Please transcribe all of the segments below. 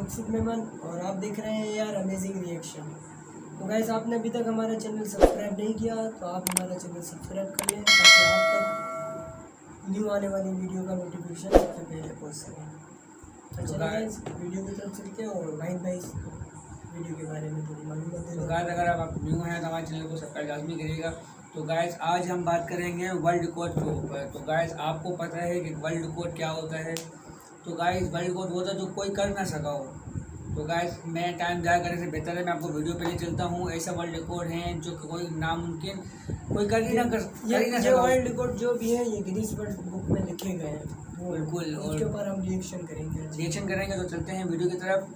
मकसूद मेमन और आप देख रहे हैं यार अमेजिंग रिएक्शन। तो गाइस, आपने अभी तक हमारा चैनल सब्सक्राइब नहीं किया तो आप हमारा चैनल सब्सक्राइब कर लें ताकि आप तक न्यू आने वाली वीडियो का नोटिफिकेशन सबसे पहले पहुंच सके। तो चलो गाइस, वीडियो की तरफ चलते हैं और भाई वीडियो के बारे में थोड़ी मालूमात दें। तो गाइस, अगर आप न्यू हैं तो हमारे चैनल को सब्सक्राइब लाजमी करिएगा। तो गाइस, आज हम बात करेंगे वर्ल्ड रिकॉर्ड के ऊपर। तो गाइस, आपको पता है कि वर्ल्ड रिकॉर्ड क्या होता है? तो गाइस, वर्ल्ड रिकॉर्ड होता है जो कोई कर ना सका हो। तो गाइस, मैं टाइम ज़ाया करने से बेहतर है मैं आपको वीडियो पे ले चलता हूँ। ऐसा वर्ल्ड रिकॉर्ड है जो कोई नामुमकिन कोई कर ही ना सका। वर्ल्ड रिकॉर्ड जो भी है ये गिनीज वर्ल्ड बुक में लिखे गए हैं। बिल्कुल, और उसके ऊपर हम रिएक्शन करेंगे। तो चलते हैं वीडियो की तरफ।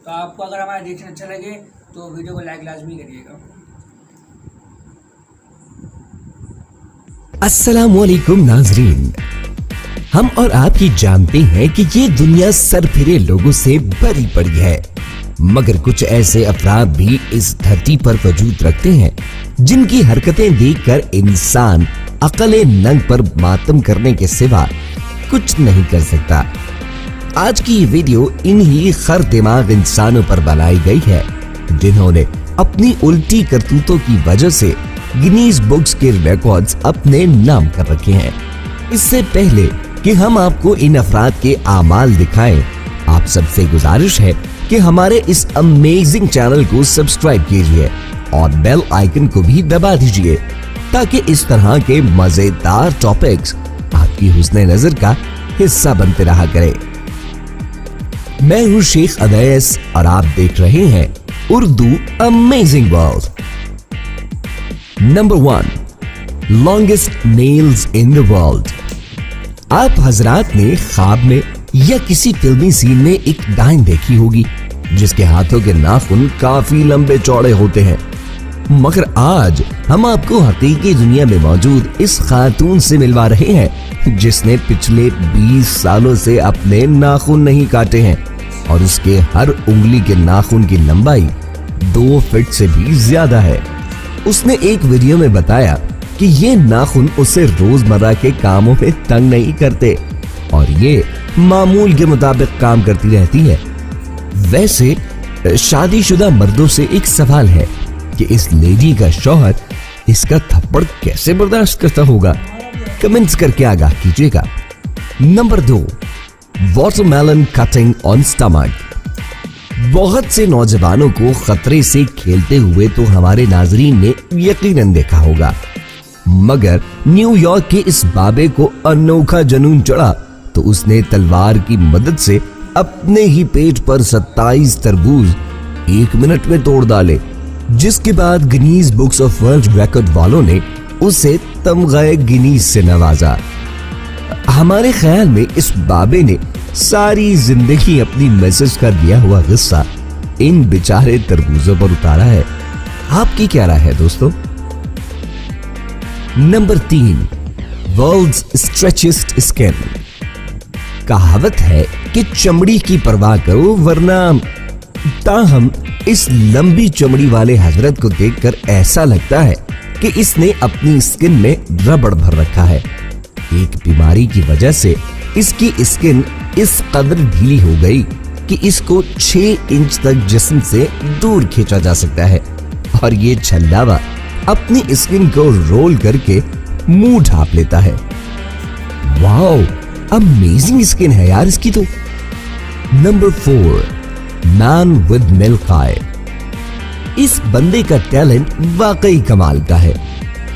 तो आपको अगर हमारा रिएक्शन अच्छा लगे तो वीडियो को लाइक लाजमी करिएगा। अस्सलामुअलैकुम नाजरीन, हम और आप ही जानते हैं कि ये दुनिया सरफिरे लोगों से भरी पड़ी है, मगर कुछ ऐसे अफराद भी इस धरती पर वजूद रखते हैं जिनकी हरकतें देखकर इंसान अकले नंग पर मातम करने के सिवा कुछ नहीं कर सकता। आज की ये वीडियो इन्हीं खर दिमाग इंसानों पर बनाई गई है जिन्होंने अपनी उल्टी करतूतों की वजह से गिनीज बुक्स के रिकॉर्ड्स अपने नाम कर रखे हैं। इससे पहले कि हम आपको इन अफराद के आमाल दिखाएं, आप सबसे गुजारिश है कि हमारे इस अमेजिंग चैनल को सब्सक्राइब कीजिए और बेल आइकन को भी दबा दीजिए ताकि इस तरह के मजेदार टॉपिक्स आपकी हुस्ने नजर का हिस्सा बनते रहा करें। मैं हूँ शेख अवैस और आप देख रहे हैं Urdu amazing world. Number 1, longest nails in the world. आप हजरात ने ख्वाब में या किसी फिल्मी सीन में एक डाइन देखी होगी जिसके हाथों के नाखून काफी लंबे चौड़े होते हैं, मगर आज हम आपको हकीकी दुनिया में मौजूद इस खातून से मिलवा रहे हैं जिसने पिछले 20 सालों से अपने नाखून नहीं काटे हैं और उसके हर उंगली के नाखून की लंबाई 2 फीट से भी ज्यादा है। उसने एक वीडियो में बताया कि ये नाखून उसे रोजमर्रा के कामों में तंग नहीं करते और ये मामूल के मुताबिक काम करती रहती है। वैसे शादीशुदा मर्दों से एक सवाल है कि इस लेडी का शौहर इसका थप्पड़ कैसे बर्दाश्त करता होगा? कमेंट्स करके आगाह कीजिएगा। Number 2, watermelon cutting on stomach. बहुत से नौजवानों को खतरे से खेलते हुए तो हमारे नाजरीन ने यकीनन देखा होगा, मगर न्यूयॉर्क के इस बाबे को अनोखा जुनून चढ़ा तो उसने तलवार की मदद से अपने ही पेट पर 27 तरबूज 1 मिनट में तोड़ डाले, जिसके बाद Guinness books of world record वालों ने उसे तमग़े गिनीज से नवाजा। हमारे ख्याल में इस बाबे ने सारी जिंदगी अपनी मैसेज का दिया हुआ गुस्सा इन बेचारे तरबूजों पर उतारा है। आपकी क्या राय है दोस्तों? Number 3, world's stretchiest skin. कहावत है कि चमड़ी की परवाह करो वरना, ताहम इस लंबी चमड़ी वाले हजरत को देखकर ऐसा लगता है कि इसने अपनी स्किन में रबड़ भर रखा है। एक बीमारी की वजह से इसकी स्किन इस कदर ढीली हो गई कि इसको 6 इंच तक जिस्म से दूर खींचा जा सकता है और ये छल्लावा अपनी स्किन को रोल करके मुंह ढांप लेता है। वाओ, अमेजिंग स्किन है यार इसकी तो। Number 4, man with milk I. इस बंदे का टैलेंट वाकई कमाल का है।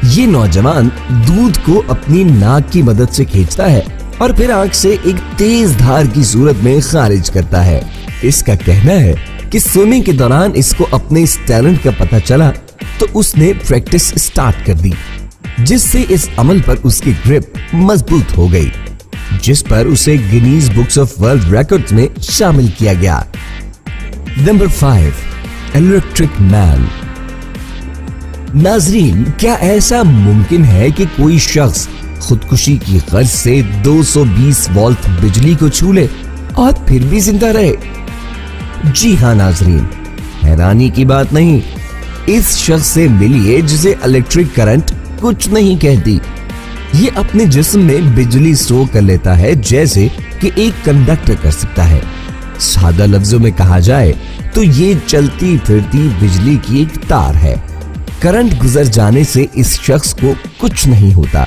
ये नौजवान दूध को अपनी नाक की मदद से खींचता है और फिर आंख से एक तेज धार की सूरत में खारिज करता है। इसका कहना है कि स्विमिंग के दौरान इसको अपने इस टैलेंट का पता चला तो उसने प्रैक्टिस स्टार्ट कर दी, जिससे इस अमल पर उसकी ग्रिप मजबूत हो गई, जिस पर उसे Guinness books of world records में शामिल किया गया। Number 5, electric man. नाजरीन, क्या ऐसा मुमकिन है कि कोई शख्स खुदकुशी की गर्ज से 220 वोल्ट बिजली को छू ले और फिर भी जिंदा रहे? जी हाँ नाजरीन, हैरानी की बात नहीं, इस शख्स से मिलिए जिसे इलेक्ट्रिक करंट कुछ नहीं कहती। ये अपने जिस्म में बिजली स्टोर कर लेता है जैसे कि एक कंडक्टर कर सकता है। सादा लफ्जों में कहा जाए तो ये चलती फिरती बिजली की एक तार है। करंट गुजर जाने से इस शख्स को कुछ नहीं होता।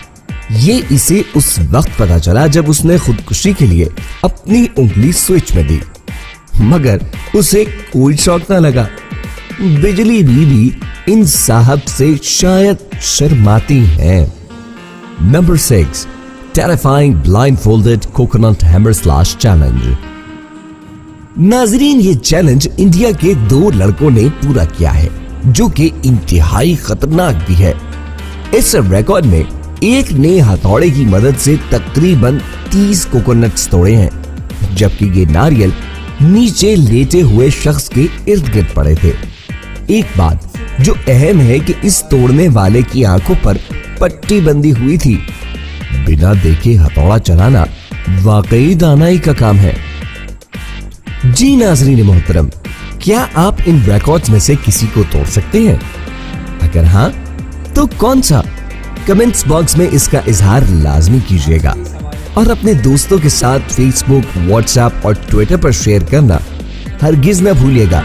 ये इसे उस वक्त पता चला जब उसने खुदकुशी के लिए अपनी उंगली स्विच में दी, मगर उसे कोई शौक न लगा। बिजली बीबी इन साहब से शायद शर्माती हैं। Number 6, terrifying blindfolded coconut hammer slash challenge. नाजरीन, ये चैलेंज इंडिया के 2 लड़कों ने पूरा किया है, जो कि इंतहाई खतरनाक भी है। इस रिकॉर्ड में एक ने हथौड़े की मदद से तकरीबन 30 कोकोनट्स तोड़े हैं, जबकि ये नारियल नीचे लेटे हुए शख्स के इर्द गिर्द पड़े थे। एक बात जो अहम है कि इस तोड़ने वाले की आंखों पर पट्टी बंधी हुई थी। बिना देखे हथौड़ा चलाना वाकई दानाई का काम है। जी नाज़रीन मोहतरम, क्या आप इन रिकॉर्ड्स में से किसी को तोड़ सकते हैं? अगर हाँ तो कौन सा? कमेंट्स बॉक्स में इसका इजहार लाजमी कीजिएगा और अपने दोस्तों के साथ फेसबुक, व्हाट्सएप और ट्विटर पर शेयर करना हरगिज न भूलिएगा।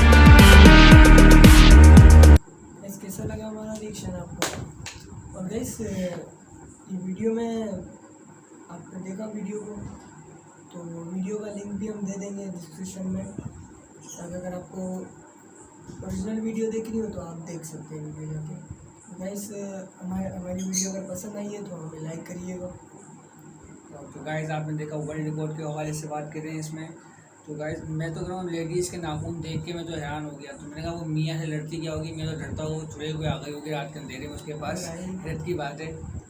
कैसा लगा हमारा रिएक्शन आपको? और गाइस, ये वीडियो में आपने देखा वीडियो को, तो वीडियो का लिंक भी हम दे देंगे डिस्क्रिप्शन में, ताकि अगर आपको ओरिजिनल वीडियो देखनी हो तो आप देख सकते हैं वीडियो जाके। गाइस, हमारी वीडियो अगर पसंद आई है तो हमें लाइक करिएगा। तो गाइस, आपने देखा वर्ल्ड रिकॉर्ड के हवाले से बात कर रहे हैं इसमें। तो गाइस, मैं तो कह रहा हूँ लेडीज़ के नाखून देख के मैं तो हैरान हो गया। तो मैंने कहा वो मियाँ से लड़ती क्या होगी, मैं तो डरता हूँ चुड़े हुए आ गई होगी रात के अंधेरे में उसके पास। हैरत की बात है,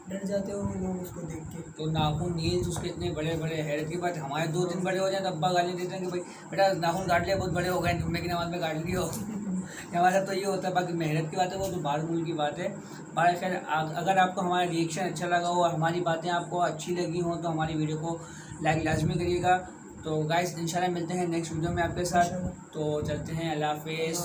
डर जाते होंगे लोग उसको देख के। तो नाखून नील्स उसके इतने बड़े बड़े, हैरत की बात। हमारे 2-3 बड़े हो जाए तो अब्बा गाली देते हैं कि भाई बेटा नाखून काट लिया, बहुत बड़े हो गए, जुम्मे की नमाज में काट लियो। हमारे साथ तो ये होता है। बाकी मेहनत की बात है, वो तो बाहर मुल्क की बात है। बाहर खैर, अगर आपको हमारा रिएक्शन अच्छा लगा हो और हमारी बातें आपको अच्छी लगी हो तो हमारी वीडियो को लाइक लाजमी करिएगा। तो गाइस, इंशाल्लाह मिलते हैं नेक्स्ट वीडियो में आपके साथ। तो चलते हैं, अल्लाह हाफिज़।